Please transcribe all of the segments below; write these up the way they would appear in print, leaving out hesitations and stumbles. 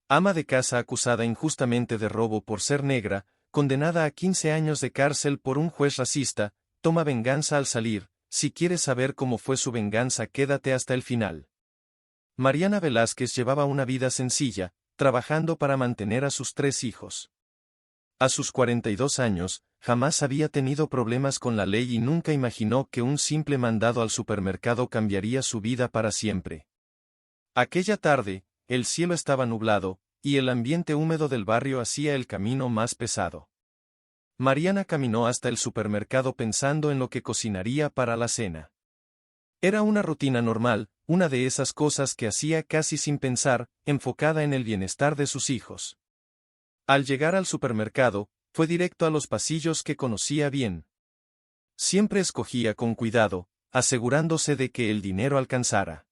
Ama de casa acusada injustamente de robo por ser negra, condenada a 15 años de cárcel por un juez racista, toma venganza al salir. Si quieres saber cómo fue su venganza, quédate hasta el final. Mariana Velázquez llevaba una vida sencilla, trabajando para mantener a sus 3 hijos. A sus 42 años, jamás había tenido problemas con la ley y nunca imaginó que un simple mandado al supermercado cambiaría su vida para siempre. Aquella tarde, el cielo estaba nublado, y el ambiente húmedo del barrio hacía el camino más pesado. Mariana caminó hasta el supermercado pensando en lo que cocinaría para la cena. Era una rutina normal, una de esas cosas que hacía casi sin pensar, enfocada en el bienestar de sus hijos. Al llegar al supermercado, fue directo a los pasillos que conocía bien. Siempre escogía con cuidado, asegurándose de que el dinero alcanzara.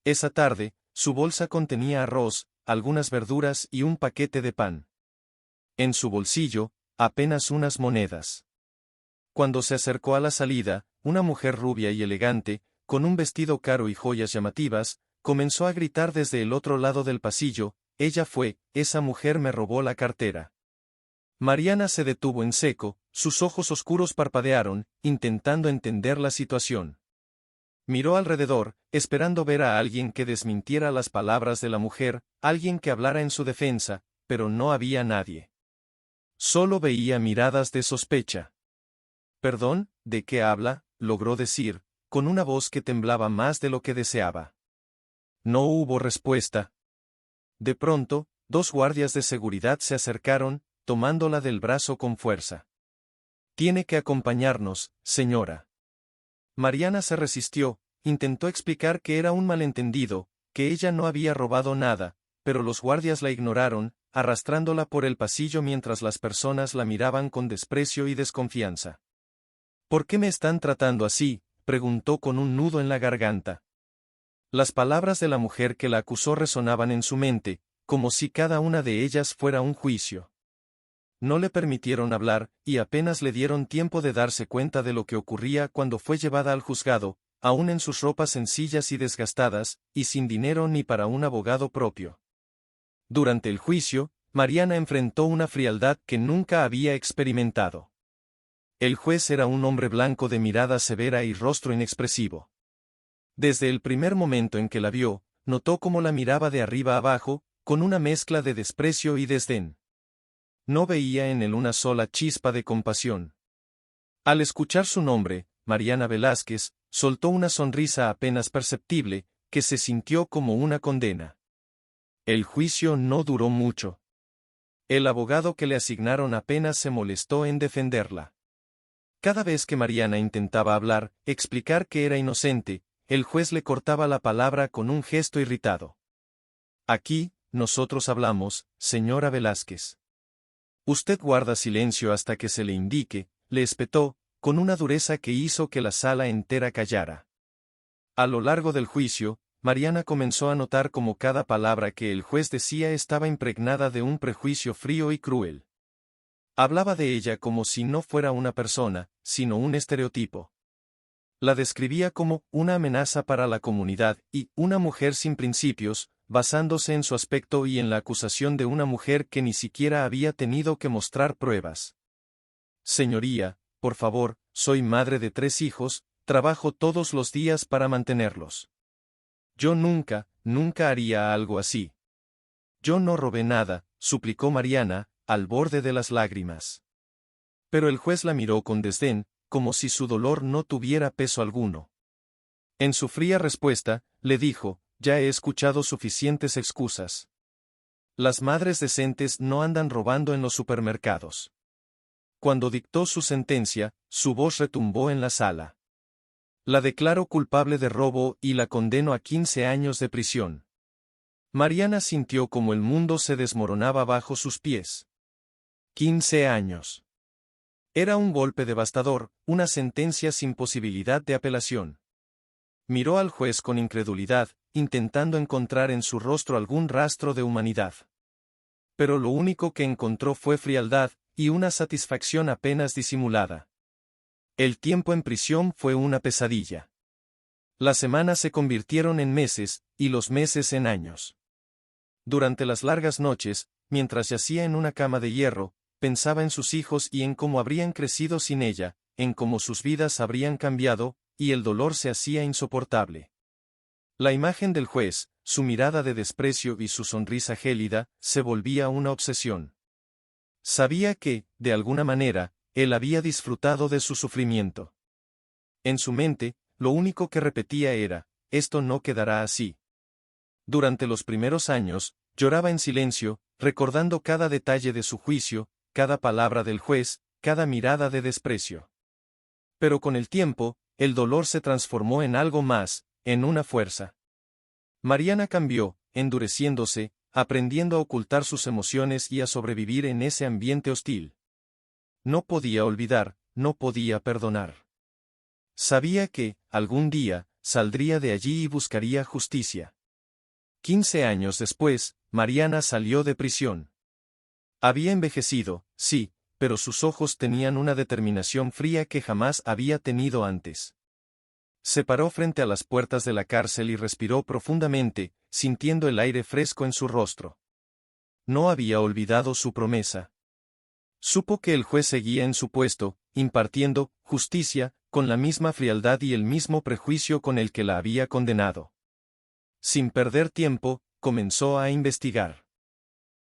Esa tarde, su bolsa contenía arroz, algunas verduras y un paquete de pan. En su bolsillo, apenas unas monedas. Cuando se acercó a la salida, una mujer rubia y elegante, con un vestido caro y joyas llamativas, comenzó a gritar desde el otro lado del pasillo: «Ella fue, esa mujer me robó la cartera». Mariana se detuvo en seco, sus ojos oscuros parpadearon, intentando entender la situación. Miró alrededor, esperando ver a alguien que desmintiera las palabras de la mujer, alguien que hablara en su defensa, pero no había nadie. Solo veía miradas de sospecha. «Perdón, ¿de qué habla?», logró decir, con una voz que temblaba más de lo que deseaba. No hubo respuesta. De pronto, 2 guardias de seguridad se acercaron, tomándola del brazo con fuerza. «Tiene que acompañarnos, señora». Mariana se resistió, intentó explicar que era un malentendido, que ella no había robado nada, pero los guardias la ignoraron, arrastrándola por el pasillo mientras las personas la miraban con desprecio y desconfianza. «¿Por qué me están tratando así?», preguntó con un nudo en la garganta. Las palabras de la mujer que la acusó resonaban en su mente, como si cada una de ellas fuera un juicio. No le permitieron hablar, y apenas le dieron tiempo de darse cuenta de lo que ocurría cuando fue llevada al juzgado, aún en sus ropas sencillas y desgastadas, y sin dinero ni para un abogado propio. Durante el juicio, Mariana enfrentó una frialdad que nunca había experimentado. El juez era un hombre blanco de mirada severa y rostro inexpresivo. Desde el primer momento en que la vio, notó cómo la miraba de arriba abajo, con una mezcla de desprecio y desdén. No veía en él una sola chispa de compasión. Al escuchar su nombre, Mariana Velázquez, soltó una sonrisa apenas perceptible, que se sintió como una condena. El juicio no duró mucho. El abogado que le asignaron apenas se molestó en defenderla. Cada vez que Mariana intentaba hablar, explicar que era inocente, el juez le cortaba la palabra con un gesto irritado. «Aquí, nosotros hablamos, señora Velázquez. Usted guarda silencio hasta que se le indique», le espetó, con una dureza que hizo que la sala entera callara. A lo largo del juicio, Mariana comenzó a notar cómo cada palabra que el juez decía estaba impregnada de un prejuicio frío y cruel. Hablaba de ella como si no fuera una persona, sino un estereotipo. La describía como una amenaza para la comunidad y una mujer sin principios, basándose en su aspecto y en la acusación de una mujer que ni siquiera había tenido que mostrar pruebas. «Señoría, por favor, soy madre de 3 hijos, trabajo todos los días para mantenerlos. Yo nunca haría algo así. Yo no robé nada», suplicó Mariana, al borde de las lágrimas. Pero el juez la miró con desdén, como si su dolor no tuviera peso alguno. En su fría respuesta, le dijo: «Ya he escuchado suficientes excusas. Las madres decentes no andan robando en los supermercados». Cuando dictó su sentencia, su voz retumbó en la sala. «La declaro culpable de robo y la condeno a 15 años de prisión». Mariana sintió como el mundo se desmoronaba bajo sus pies. 15 años. Era un golpe devastador, una sentencia sin posibilidad de apelación. Miró al juez con incredulidad, intentando encontrar en su rostro algún rastro de humanidad. Pero lo único que encontró fue frialdad, y una satisfacción apenas disimulada. El tiempo en prisión fue una pesadilla. Las semanas se convirtieron en meses, y los meses en años. Durante las largas noches, mientras yacía en una cama de hierro, pensaba en sus hijos y en cómo habrían crecido sin ella, en cómo sus vidas habrían cambiado, y el dolor se hacía insoportable. La imagen del juez, su mirada de desprecio y su sonrisa gélida, se volvía una obsesión. Sabía que, de alguna manera, él había disfrutado de su sufrimiento. En su mente, lo único que repetía era, esto no quedará así. Durante los primeros años, lloraba en silencio, recordando cada detalle de su juicio, cada palabra del juez, cada mirada de desprecio. Pero con el tiempo, el dolor se transformó en algo más, en una fuerza. Mariana cambió, endureciéndose, aprendiendo a ocultar sus emociones y a sobrevivir en ese ambiente hostil. No podía olvidar, no podía perdonar. Sabía que, algún día, saldría de allí y buscaría justicia. 15 años después, Mariana salió de prisión. Había envejecido, sí, pero sus ojos tenían una determinación fría que jamás había tenido antes. Se paró frente a las puertas de la cárcel y respiró profundamente, sintiendo el aire fresco en su rostro. No había olvidado su promesa. Supo que el juez seguía en su puesto, impartiendo justicia, con la misma frialdad y el mismo prejuicio con el que la había condenado. Sin perder tiempo, comenzó a investigar.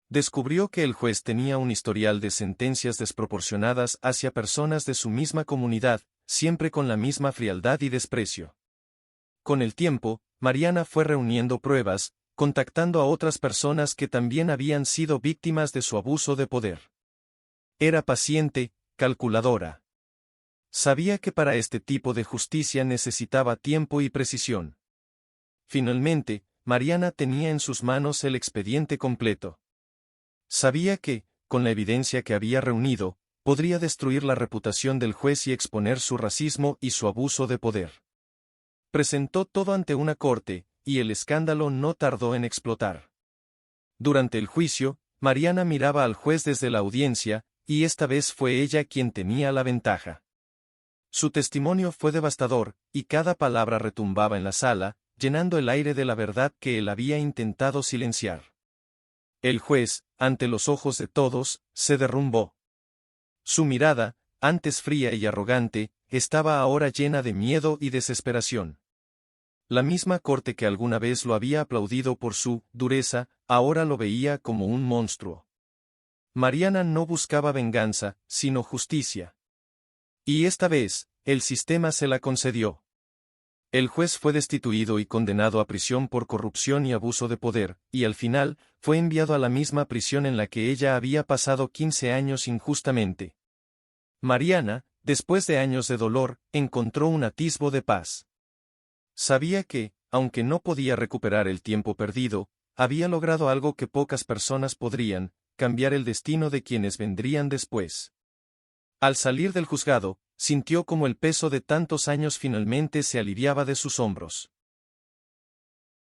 Descubrió que el juez tenía un historial de sentencias desproporcionadas hacia personas de su misma comunidad, siempre con la misma frialdad y desprecio. Con el tiempo, Mariana fue reuniendo pruebas, contactando a otras personas que también habían sido víctimas de su abuso de poder. Era paciente, calculadora. Sabía que para este tipo de justicia necesitaba tiempo y precisión. Finalmente, Mariana tenía en sus manos el expediente completo. Sabía que, con la evidencia que había reunido, podría destruir la reputación del juez y exponer su racismo y su abuso de poder. Presentó todo ante una corte, y el escándalo no tardó en explotar. Durante el juicio, Mariana miraba al juez desde la audiencia, y esta vez fue ella quien tenía la ventaja. Su testimonio fue devastador, y cada palabra retumbaba en la sala, llenando el aire de la verdad que él había intentado silenciar. El juez, ante los ojos de todos, se derrumbó. Su mirada, antes fría y arrogante, estaba ahora llena de miedo y desesperación. La misma corte que alguna vez lo había aplaudido por su dureza, ahora lo veía como un monstruo. Mariana no buscaba venganza, sino justicia. Y esta vez, el sistema se la concedió. El juez fue destituido y condenado a prisión por corrupción y abuso de poder, y al final, fue enviado a la misma prisión en la que ella había pasado 15 años injustamente. Mariana, después de años de dolor, encontró un atisbo de paz. Sabía que, aunque no podía recuperar el tiempo perdido, había logrado algo que pocas personas podrían, cambiar el destino de quienes vendrían después. Al salir del juzgado, sintió como el peso de tantos años finalmente se aliviaba de sus hombros.